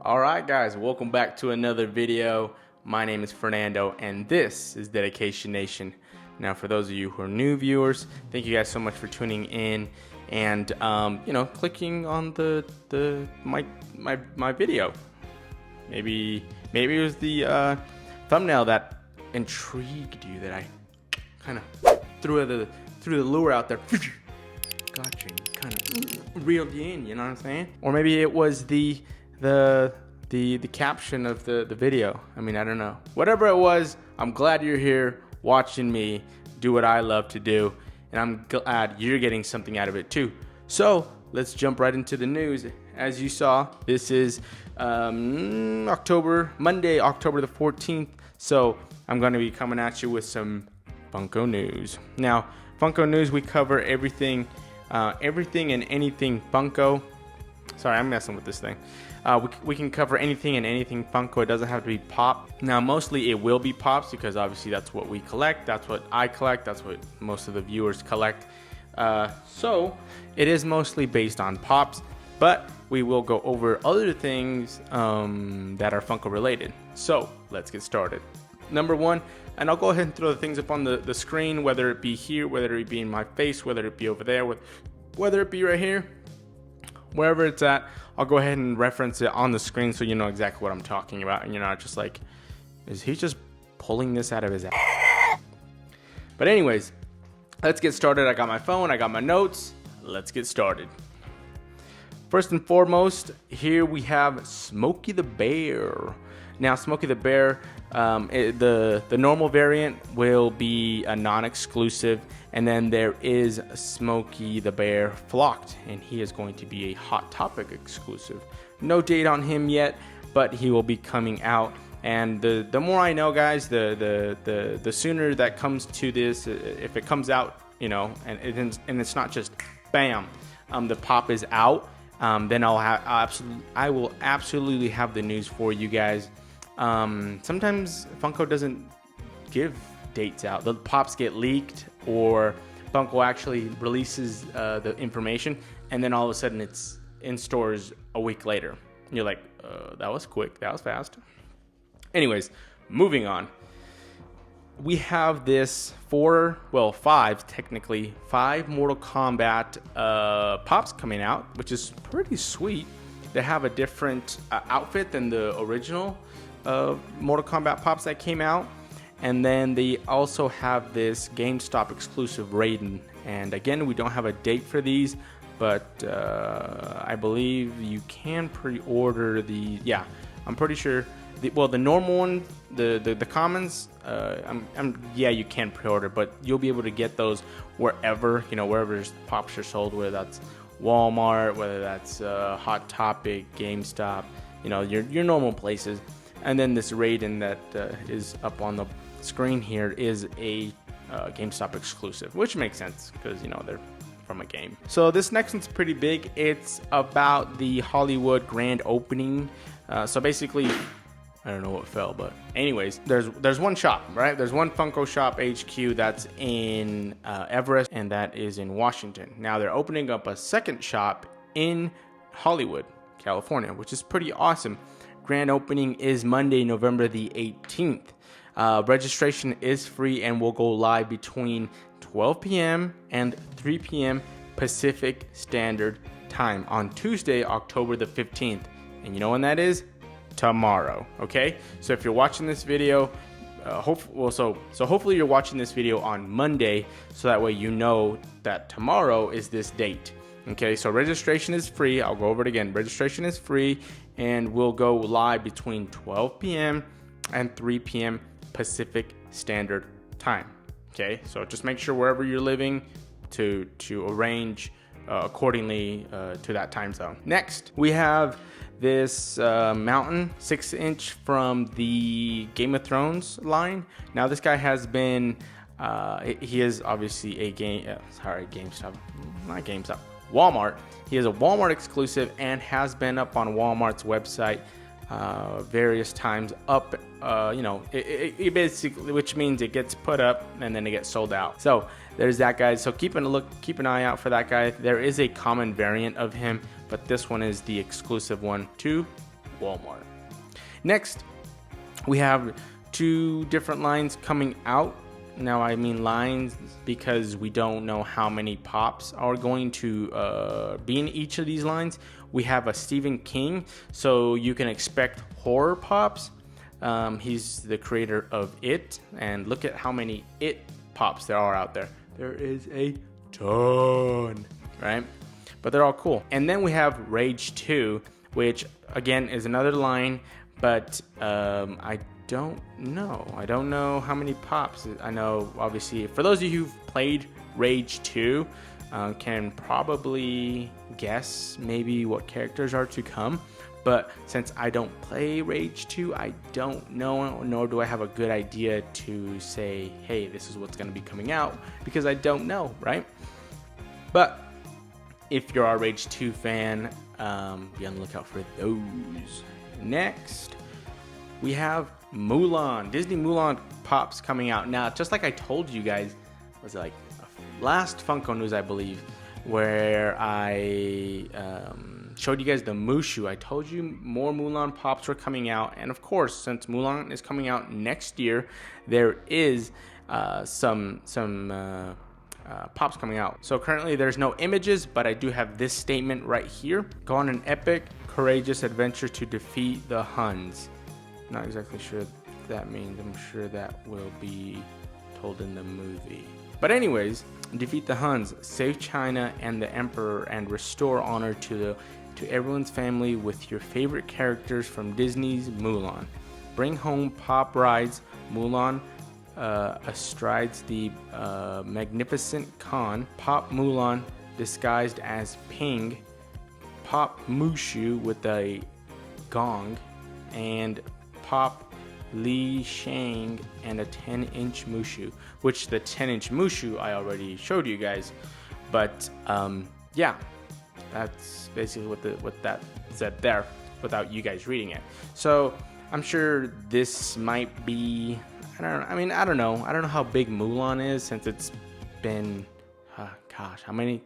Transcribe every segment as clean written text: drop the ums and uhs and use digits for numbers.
Alright guys, welcome back to another video. My name is Fernando and this is Dedication Nation. Now for those of you who are new viewers, thank you guys so much for tuning in and clicking on my video. Maybe it was the thumbnail that intrigued you, that I kind of threw the lure out there. Gotcha, kind of reeled you in, you know what I'm saying? Or maybe it was the caption of the video. I mean, I don't know. Whatever it was, I'm glad you're here watching me do what I love to do, and I'm glad you're getting something out of it too. So let's jump right into the news. As you saw, this is Monday, October the 14th. So I'm going to be coming at you with some Funko news. Now, Funko news, we cover everything and anything Funko. Sorry, I'm messing with this thing. We can cover anything and anything Funko. It doesn't have to be Pop. Now, mostly it will be Pops because obviously that's what we collect. That's what I collect. That's what most of the viewers collect. So it is mostly based on Pops, but we will go over other things that are Funko related. So let's get started. Number one, and I'll go ahead and throw the things up on the screen, whether it be here, whether it be in my face, whether it be over there, whether it be right here, wherever it's at. I'll go ahead and reference it on the screen so you know exactly what I'm talking about, and you're not just like, is he just pulling this out of his ass? But anyways, let's get started. I got my phone, I got my notes. Let's get started. First and foremost, here we have Smokey the Bear. Now, Smokey the Bear, the normal variant will be a non-exclusive, and then there is Smokey the Bear Flocked, and he is going to be a Hot Topic exclusive. No date on him yet, but he will be coming out. And the more I know, guys, the sooner that comes to this, if it comes out, and it's not just bam, the pop is out, then I will absolutely have the news for you guys. Sometimes Funko doesn't give dates out. The pops get leaked, or Funko actually releases the information, and then all of a sudden it's in stores a week later. You're like, that was quick, that was fast. Anyways, moving on. We have this five Mortal Kombat pops coming out, which is pretty sweet. They have a different outfit than the original Mortal Kombat pops that came out, and then they also have this GameStop exclusive Raiden. And again, we don't have a date for these, but I believe you can pre-order the. Yeah, I'm pretty sure. The normal one, the commons, yeah, you can pre-order, but you'll be able to get those wherever pops are sold, whether that's Walmart, whether that's Hot Topic, GameStop, your normal places. And then this Raiden that is up on the screen here is a GameStop exclusive, which makes sense because they're from a game. So this next one's pretty big. It's about the Hollywood grand opening. So basically, I don't know what fell, but anyways, there's one shop, right? There's one Funko shop HQ that's in Everest, and that is in Washington. Now they're opening up a second shop in Hollywood, California, which is pretty awesome. Grand opening is Monday, November the 18th. Registration is free and will go live between 12 p.m. and 3 p.m. Pacific Standard Time on Tuesday, October the 15th. And you know when that is? Tomorrow. Okay? So if you're watching this video, hopefully you're watching this video on Monday, so that way you know that tomorrow is this date. Okay, so registration is free. I'll go over it again. Registration is free and will go live between 12 p.m. and 3 p.m. Pacific Standard Time. Okay, so just make sure wherever you're living to arrange accordingly to that time zone. Next, we have this mountain 6-inch from the Game of Thrones line. Now this guy has been he is obviously a Walmart. He is a Walmart exclusive and has been up on Walmart's website various times. It basically, which means it gets put up and then it gets sold out. So there's that guy. So keep an eye out for that guy. There is a common variant of him, but this one is the exclusive one to Walmart. Next, we have 2 different lines coming out. Now, I mean lines because we don't know how many pops are going to be in each of these lines. We have a Stephen King, so you can expect horror pops. He's the creator of It, and look at how many It pops there are out there. There is a ton, right? But they're all cool. And then we have Rage 2, which again is another line, but I don't know how many pops. I know, obviously, for those of you who've played Rage 2, can probably guess maybe what characters are to come. But since I don't play Rage 2, I don't know, nor do I have a good idea to say, hey, this is what's going to be coming out, because I don't know, right? But if you're a Rage 2 fan, be on the lookout for those. Next, we have Mulan. Disney Mulan pops coming out. Now, just like I told you guys, was it like last Funko News, I believe, where I showed you guys the Mushu. I told you more Mulan pops were coming out. And of course, since Mulan is coming out next year, there is some pops coming out. So currently there's no images, but I do have this statement right here. Go on an epic, courageous adventure to defeat the Huns. Not exactly sure what that means. I'm sure that will be told in the movie. But anyways, defeat the Huns, save China and the Emperor, and restore honor to everyone's family with your favorite characters from Disney's Mulan. Bring home pop rides. Mulan astrides the magnificent Khan. Pop Mulan disguised as Ping. Pop Mushu with a gong. And Pop Li Shang and a 10-inch Mushu, which the 10-inch Mushu I already showed you guys. But yeah, that's basically what that said there without you guys reading it. So I'm sure this might be, I don't know how big Mulan is, since it's been gosh, how many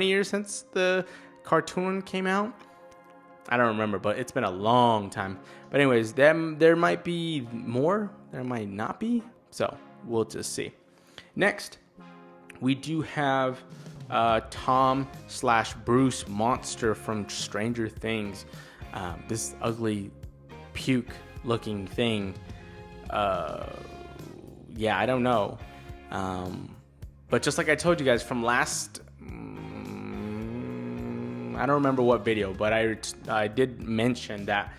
years since the cartoon came out? I don't remember, but it's been a long time. But anyways, there might be more, there might not be. So we'll just see. Next, we do have Tom/Bruce Monster from Stranger Things. This ugly puke looking thing. Yeah, I don't know. But just like I told you guys from last, I don't remember what video, but I did mention that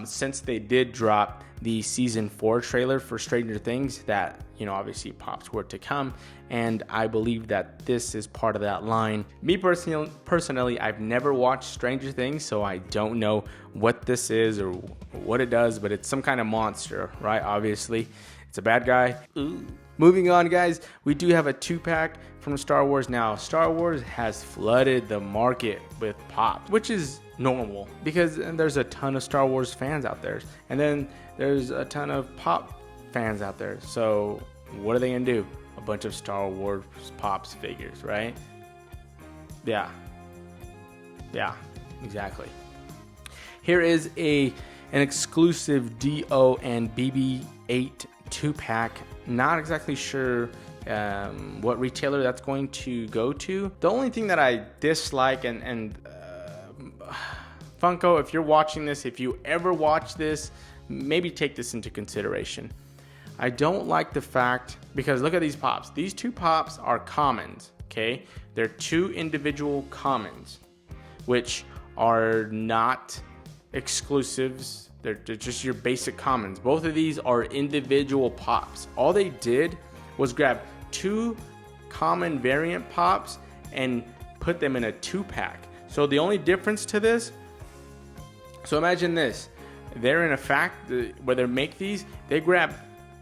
since they did drop the season 4 trailer for Stranger Things, that, you know, obviously pops were to come, and I believe that this is part of that line. Me personally, I've never watched Stranger Things, so I don't know what this is or what it does, but it's some kind of monster, right? Obviously, it's a bad guy. Ooh. Moving on, guys, we do have a 2-pack from Star Wars. Now, Star Wars has flooded the market with pop, which is normal because there's a ton of Star Wars fans out there, and then there's a ton of pop fans out there. So what are they gonna do? A bunch of Star Wars pops figures, right? Yeah, exactly. Here is an exclusive DO and BB-8 2-pack. Not exactly sure what retailer that's going to go to. The only thing that I dislike, and Funko, if you're watching this, if you ever watch this, maybe take this into consideration. I don't like the fact, because look at these pops. These 2 pops are commons, okay? They're 2 individual commons, which are not exclusives. They're just your basic commons. Both of these are individual pops. All they did was grab 2 common variant pops and put them in a 2-pack. So the only difference to this, so imagine this. They're in a factory where they make these. They grab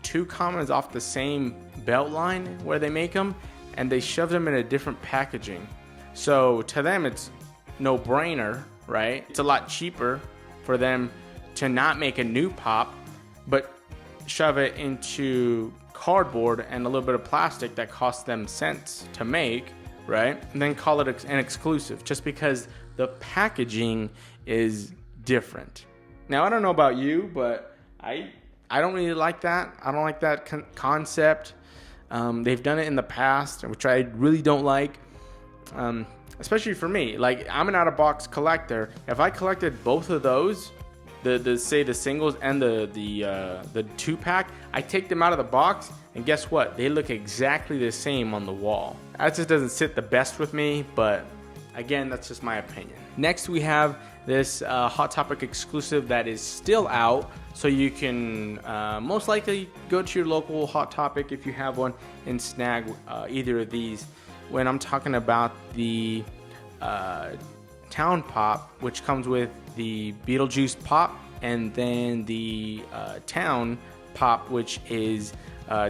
2 commons off the same belt line where they make them, and they shove them in a different packaging. So to them, it's no brainer, right? It's a lot cheaper for them to not make a new pop, but shove it into cardboard and a little bit of plastic that costs them cents to make, right? And then call it an exclusive, just because the packaging is different, Now, I don't know about you, but I don't really like that. I don't like that concept. They've done it in the past, which I really don't like. Especially for me, like, I'm an out-of-box collector. If I collected both of those, the singles and the 2-pack, I take them out of the box, and guess what? They look exactly the same on the wall. That just doesn't sit the best with me, but again, that's just my opinion. Next, we have this Hot Topic exclusive that is still out, so you can most likely go to your local Hot Topic if you have one and snag either of these. When I'm talking about the Town Pop, which comes with the Beetlejuice Pop, and then the Town Pop, which is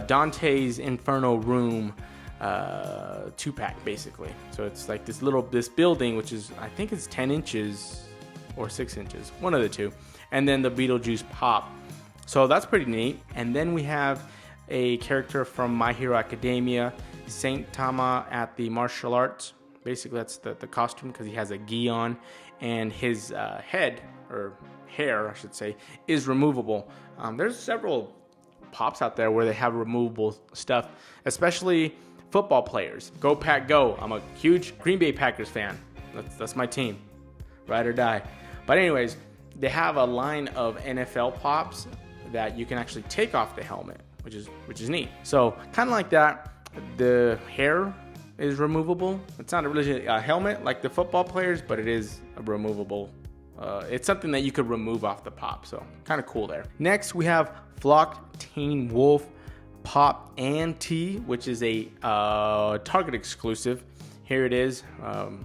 Dante's Inferno Room 2-pack, basically. So it's like this building, which is, I think it's 10 inches or 6 inches, one of the two, and then the Beetlejuice Pop. So that's pretty neat. And then we have a character from My Hero Academia, Saint Tama at the martial arts. Basically, that's the costume, because he has a gi on, and his head, or hair, I should say, is removable. There's several pops out there where they have removable stuff, especially football players. Go Pack Go. I'm a huge Green Bay Packers fan. That's my team. Ride or die. But anyways, they have a line of NFL pops that you can actually take off the helmet, which is neat. So kind of like that. The hair is removable. It's not really a helmet like the football players, but it is a removable. It's something that you could remove off the pop, so kind of cool there. Next, we have Flock Teen Wolf Pop and T, which is a Target exclusive. Here it is,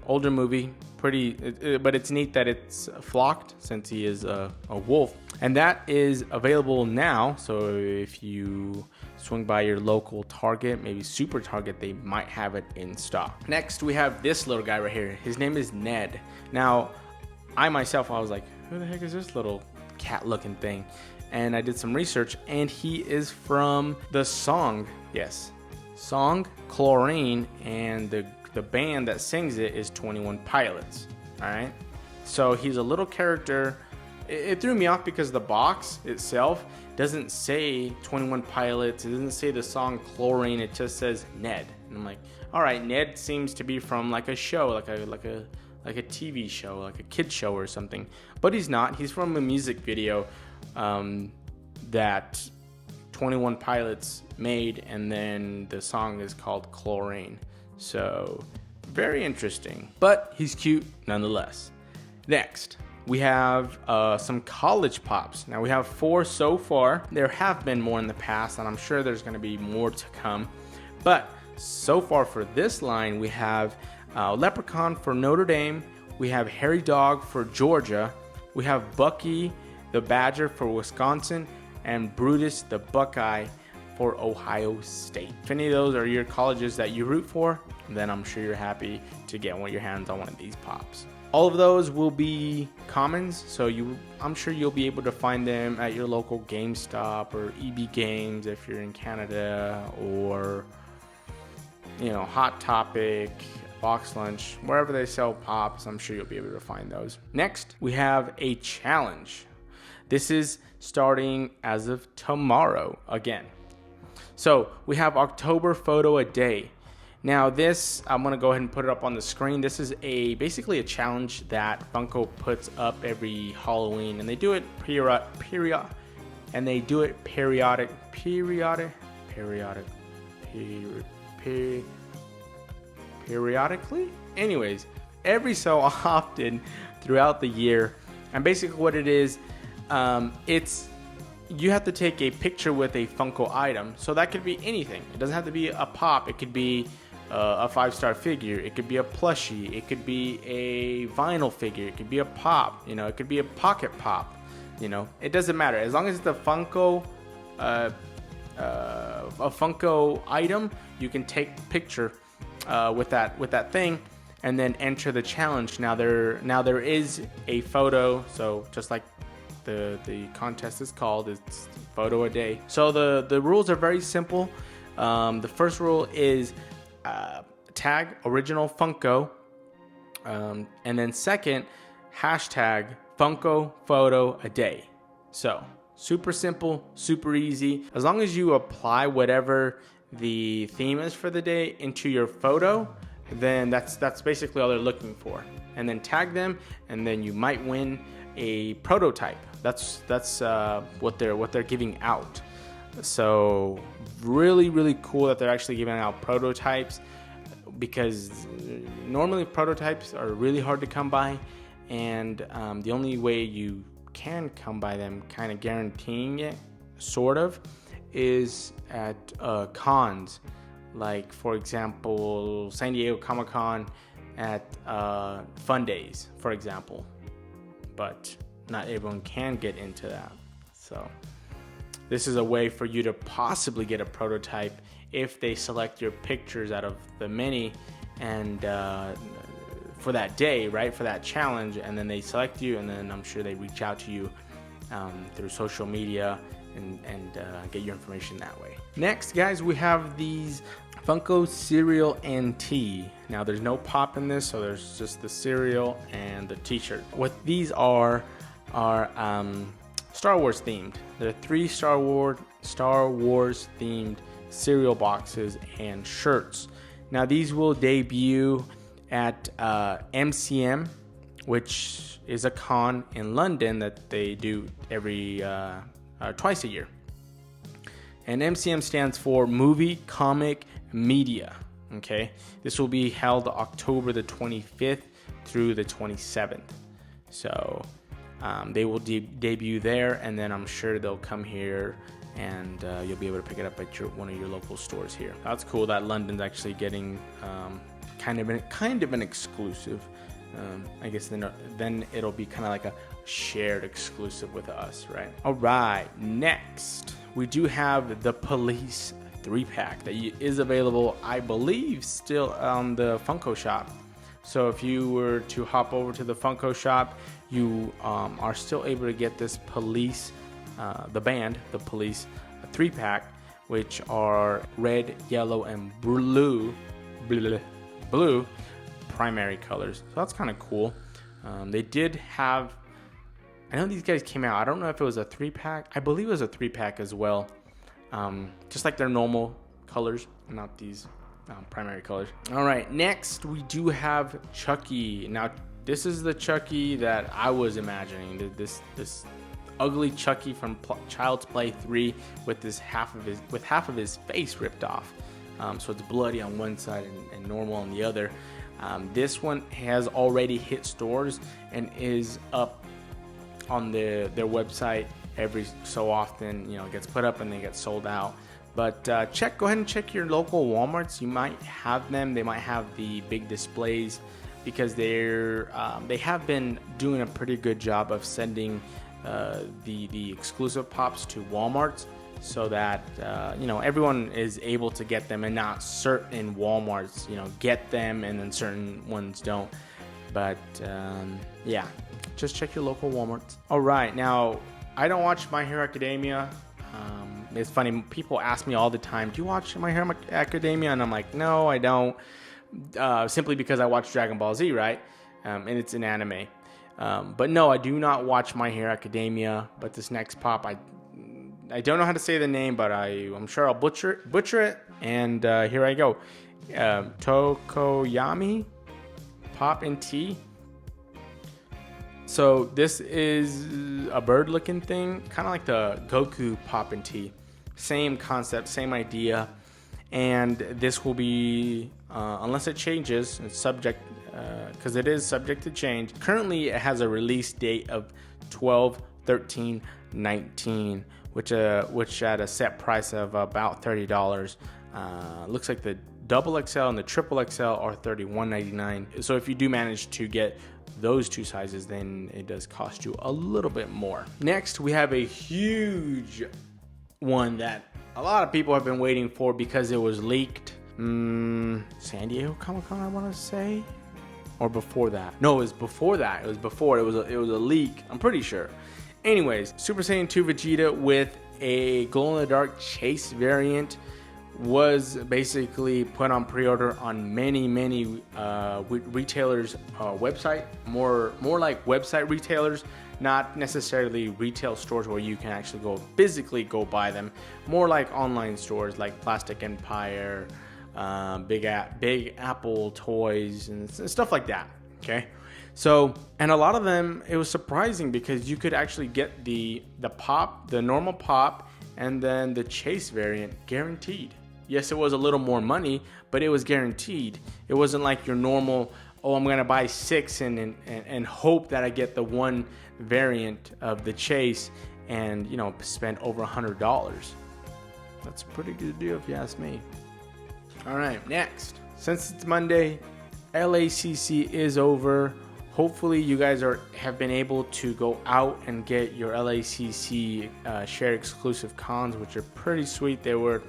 older movie, but it's neat that it's flocked since he is a wolf. And that is available now, so if you swing by your local Target, maybe Super Target, they might have it in stock. Next, we have this little guy right here. His name is Ned. Now, I was like, who the heck is this little cat-looking thing? And I did some research, and he is from the song, Chlorine, and the band that sings it is 21 Pilots, all right? So he's a little character. It threw me off because the box itself doesn't say 21 Pilots. It doesn't say the song Chlorine. It just says Ned. And I'm like, all right, Ned seems to be from like a show, like a TV show, like a kid show or something. But he's not. He's from a music video that 21 Pilots made, and then the song is called Chlorine. So very interesting, but he's cute nonetheless. Next, we have some college pops. Now we have 4 so far. There have been more in the past, and I'm sure there's going to be more to come. But so far for this line, we have Leprechaun for Notre Dame. We have Harry Dog for Georgia. We have Bucky the Badger for Wisconsin, and Brutus the Buckeye for Ohio State. If any of those are your colleges that you root for, then I'm sure you're happy to get your hands on one of these pops. All of those will be commons, so I'm sure you'll be able to find them at your local GameStop or EB Games if you're in Canada, or Hot Topic, Box Lunch, wherever they sell pops. I'm sure you'll be able to find those. Next, we have a challenge. This is starting as of tomorrow again. So we have October Photo a Day. Now this, I'm going to go ahead and put it up on the screen. This is basically a challenge that Funko puts up every Halloween, and they do it periodically. Anyways, every so often throughout the year. And basically what it is, you have to take a picture with a Funko item. So that could be anything. It doesn't have to be a pop. It could be a 5-star figure. It could be a plushie. It could be a vinyl figure. It could be a pop. It could be a pocket pop. It doesn't matter. As long as it's a Funko item, you can take a picture with that thing, and then enter the challenge. Now there is a photo. So just like the contest is called, it's Photo a Day. So the rules are very simple. The first rule is tag original Funko, and then second, hashtag Funko photo a day. So super simple, super easy. As long as you apply whatever the theme is for the day into your photo, then that's basically all they're looking for. And then tag them, and then you might win a prototype. That's what they're giving out. So really cool that they're actually giving out prototypes, because normally prototypes are really hard to come by, and the only way you can come by them, kind of guaranteeing it, sort of, is at cons, like for example San Diego Comic-Con at Fun Days, for example. But not everyone can get into that. So this is a way for you to possibly get a prototype if they select your pictures out of the many, and for that day, right, for that challenge, and then they select you, and then I'm sure they reach out to you through social media and get your information that way. Next, guys, we have these Funko cereal and tea. Now there's no pop in this, so there's just the cereal and the t-shirt. What these are Star Wars themed. There are 3 Star Wars themed cereal boxes and shirts. Now these will debut at MCM, which is a con in London that they do every twice a year. And MCM stands for Movie Comic Media. Okay, this will be held October the 25th through the 27th. So they will debut there, and then I'm sure they'll come here, and you'll be able to pick it up at one of your local stores here. That's cool that London's actually getting kind of an exclusive. I guess then it'll be kind of like a shared exclusive with us, right? All right, next we do have the Police 3-pack that is available, I believe, still on the Funko shop. So if you were to hop over to the Funko shop, you are still able to get this Police, the band, the Police 3-pack, which are red, yellow, and blue primary colors. So that's kind of cool. They did have, I know these guys came out, I don't know if it was a 3-pack. I believe it was a 3-pack as well. Just like their normal colors, not these primary colors. All right, next we do have Chucky. Now this is the Chucky that I was imagining. This ugly Chucky from Child's Play 3 with half of his face ripped off. So it's bloody on one side and normal on the other. This one has already hit stores and is up on their website every so often. It gets put up and they get sold out. But go ahead and check your local Walmarts. You might have them. They might have the big displays, because they have been doing a pretty good job of sending the exclusive pops to Walmarts, so that everyone is able to get them, and not certain Walmarts get them and then certain ones don't. But yeah, just check your local Walmarts. All right, now I don't watch My Hero Academia. It's funny, people ask me all the time, do you watch My Hero Academia? And I'm like, no, I don't, simply because I watch Dragon Ball Z, right? And it's an anime. But no, I do not watch My Hero Academia. But this next pop, I don't know how to say the name, but I'm sure I'll butcher it. And here I go. Tokoyami Pop and Tea. So this is a bird-looking thing, kind of like the Goku Pop and Tea. Same concept, same idea. And this will be, unless it changes, it's subject, because it is subject to change. Currently, it has a release date of 12/13/19, which at a set price of about $30. Looks like the double XL and the triple XL are $31.99. So if you do manage to get those 2 sizes, then it does cost you a little bit more. Next, we have a huge one that a lot of people have been waiting for because it was leaked. San Diego Comic-Con, I want to say, or before that. No, it was before that. It was a leak, I'm pretty sure. Anyways, Super Saiyan 2 Vegeta with a glow-in-the-dark chase variant was basically put on pre-order on many retailers website, more like website retailers, not necessarily retail stores where you can actually go physically go buy them, more like online stores like Plastic Empire, Big Apple Toys and stuff like that. Okay, so, and a lot of them, it was surprising because you could actually get the normal pop, and then the chase variant guaranteed. Yes, it was a little more money, but it was guaranteed. It wasn't like your normal, oh, I'm gonna buy 6 and hope that I get the one variant of the chase and, you know, spend over $100. That's a pretty good deal if you ask me. All right, next. Since it's Monday, LACC is over. Hopefully you guys have been able to go out and get your LACC shared exclusive cons, which are pretty sweet. They were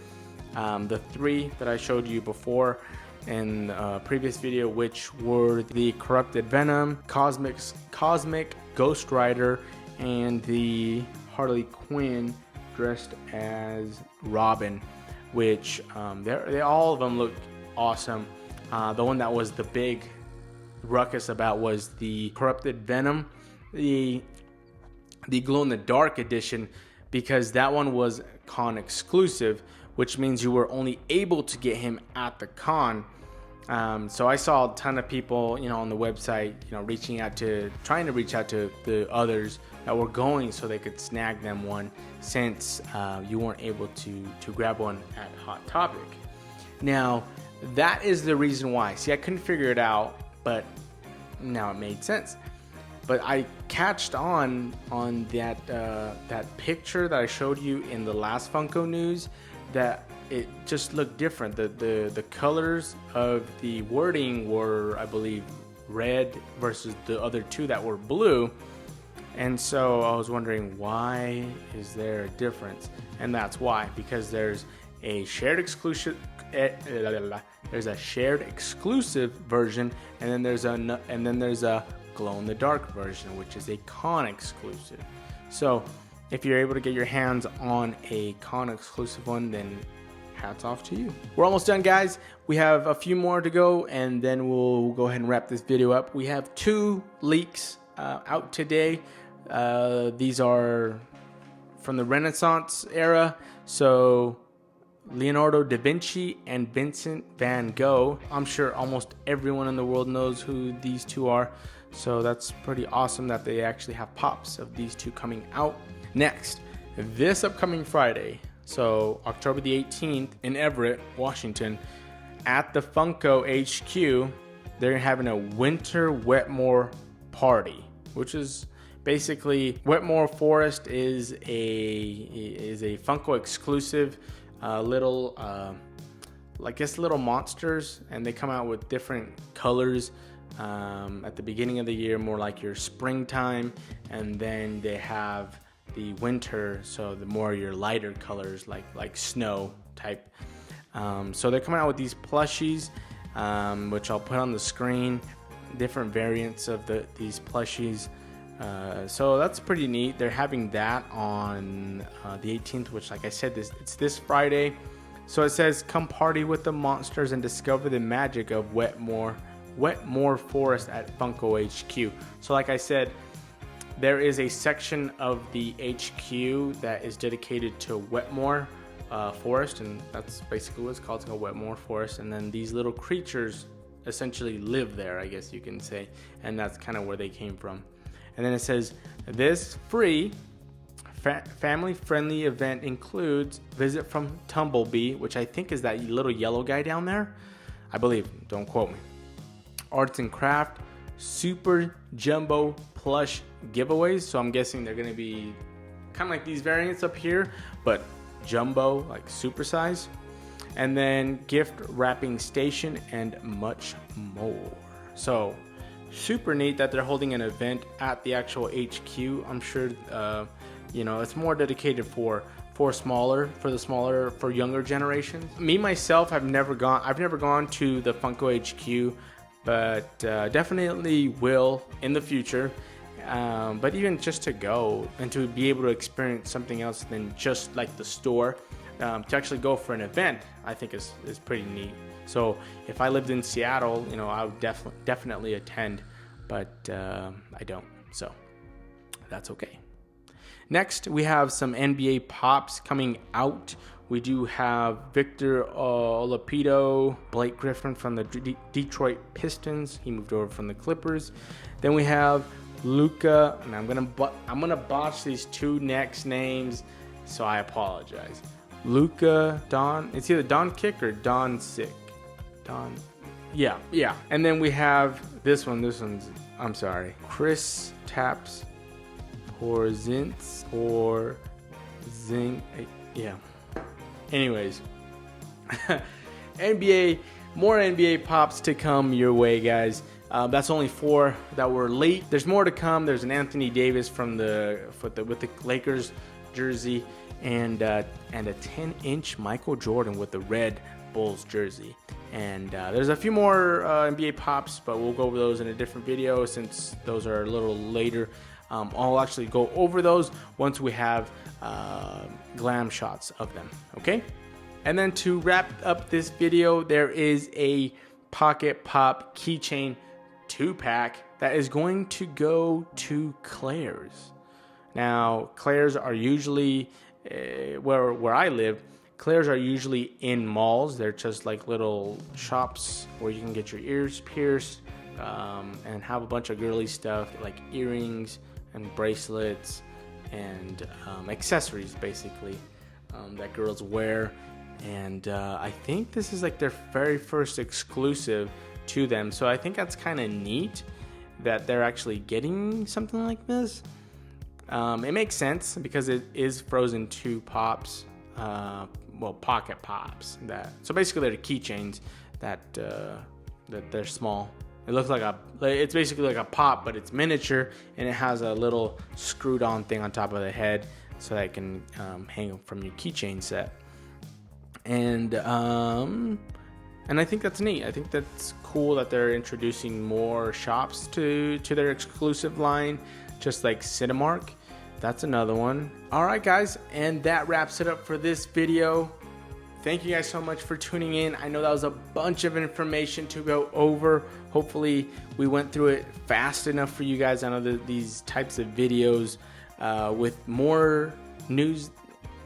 the 3 that I showed you before in the previous video, which were the Corrupted Venom, Cosmic Ghost Rider, and the Harley Quinn dressed as Robin, which they all of them look awesome. The one that was the big ruckus about was the Corrupted Venom, the glow-in-the-dark edition, because that one was con exclusive, which means you were only able to get him at the con. So I saw a ton of people, you know, on the website, you know, trying to reach out to the others that were going so they could snag them one, since you weren't able to grab one at Hot Topic. Now, that is the reason why. See, I couldn't figure it out, but now it made sense. But I catched on that picture that I showed you in the last Funko news, that it just looked different. The colors of the wording were, I believe, red versus the other 2 that were blue. And so I was wondering, why is there a difference? And that's why, because there's a shared exclusive version, and then there's a glow-in-the-dark version, which is a con exclusive. So if you're able to get your hands on a con exclusive one, then hats off to you. We're almost done, guys. We have a few more to go, and then we'll go ahead and wrap this video up. We have 2 leaks out today. These are from the Renaissance era. So Leonardo da Vinci and Vincent van Gogh. I'm sure almost everyone in the world knows who these 2 are. So that's pretty awesome that they actually have pops of these 2 coming out. Next, this upcoming Friday, so October the 18th in Everett, Washington, at the Funko HQ, they're having a winter Wetmore Party, which is basically, Wetmore Forest is a Funko exclusive little monsters, and they come out with different colors at the beginning of the year, more like your springtime, and then they have the winter, so the more your lighter colors, like snow type. So they're coming out with these plushies, which I'll put on the screen, different variants of these plushies. So that's pretty neat. They're having that on the 18th, which, like I said, it's this Friday. So it says, come party with the monsters and discover the magic of Wetmore Forest at Funko HQ. So like I said, there is a section of the HQ that is dedicated to Wetmore Forest, and that's basically what it's called. It's called Wetmore Forest, and then these little creatures essentially live there, I guess you can say, and that's kind of where they came from. And then it says, this free family-friendly event includes visit from Tumblebee, which I think is that little yellow guy down there, I believe, don't quote me. Arts and craft, super jumbo plush giveaways. So I'm guessing they're going to be kind of like these variants up here, but jumbo, like super size. And then gift wrapping station and much more. So super neat that they're holding an event at the actual HQ. I'm sure it's more dedicated for younger generations. Me myself, I've never gone to the Funko HQ, but definitely will in the future. But even just to go and to be able to experience something else than just like the store, to actually go for an event, I think is pretty neat. So if I lived in Seattle, you know, I would definitely attend, but I don't, so that's okay. Next, we have some NBA Pops coming out. We do have Victor Oladipo, Blake Griffin from the Detroit Pistons. He moved over from the Clippers. Then we have Luka, and I'm gonna botch these two next names, so I apologize. Luka Don. It's either Don Kick or Don Sick. Don. Yeah. And then we have this one. This one's. I'm sorry. Chris Taps. Or Zing. Yeah. Anyways, more NBA Pops to come your way, guys. That's only 4 that were late. There's more to come. There's an Anthony Davis with the Lakers jersey, and a 10-inch Michael Jordan with the Red Bulls jersey. And there's a few more NBA Pops, but we'll go over those in a different video since those are a little later. I'll actually go over those once we have glam shots of them, okay? And then to wrap up this video, there is a Pocket Pop Keychain 2-pack that is going to go to Claire's. Now, Claire's are usually, where I live, Claire's are usually in malls. They're just like little shops where you can get your ears pierced and have a bunch of girly stuff like earrings and bracelets and accessories, basically, that girls wear. And I think this is like their very first exclusive to them, so I think that's kind of neat that they're actually getting something like this. It makes sense because it is frozen 2 pops, Pocket Pops. So basically they're keychains that they're small. It looks like it's basically like a pop, but it's miniature, and it has a little screwed on thing on top of the head so that it can hang from your keychain set. And I think that's neat. I think that's cool that they're introducing more shops to their exclusive line, just like Cinemark. That's another one. All right, guys, and that wraps it up for this video. Thank you guys so much for tuning in. I know that was a bunch of information to go over. Hopefully we went through it fast enough for you guys. I know that these types of videos with more news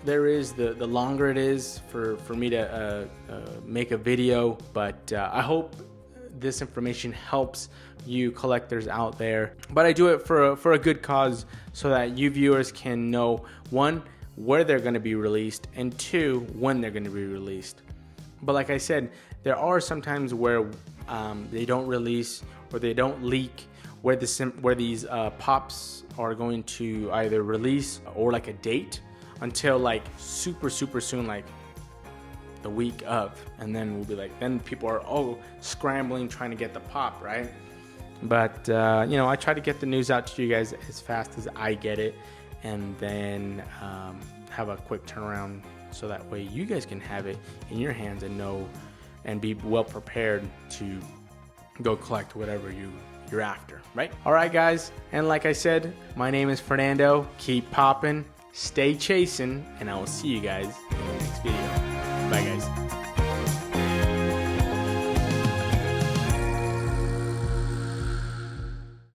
there is, the longer it is for me to make a video. But I hope this information helps you collectors out there. But I do it for a good cause so that you viewers can know, 1, where they're going to be released, and 2, when they're going to be released. But like I said, there are some times where they don't release or they don't leak where these pops are going to either release or like a date until like super soon, like the week of, and then we'll be like, then people are scrambling trying to get the pop, right? But I try to get the news out to you guys as fast as I get it, and then have a quick turnaround so that way you guys can have it in your hands and know and be well prepared to go collect whatever you're after, right? All right, guys, and like I said, my name is Fernando. Keep popping, stay chasing, and I will see you guys in the next video. Bye, guys.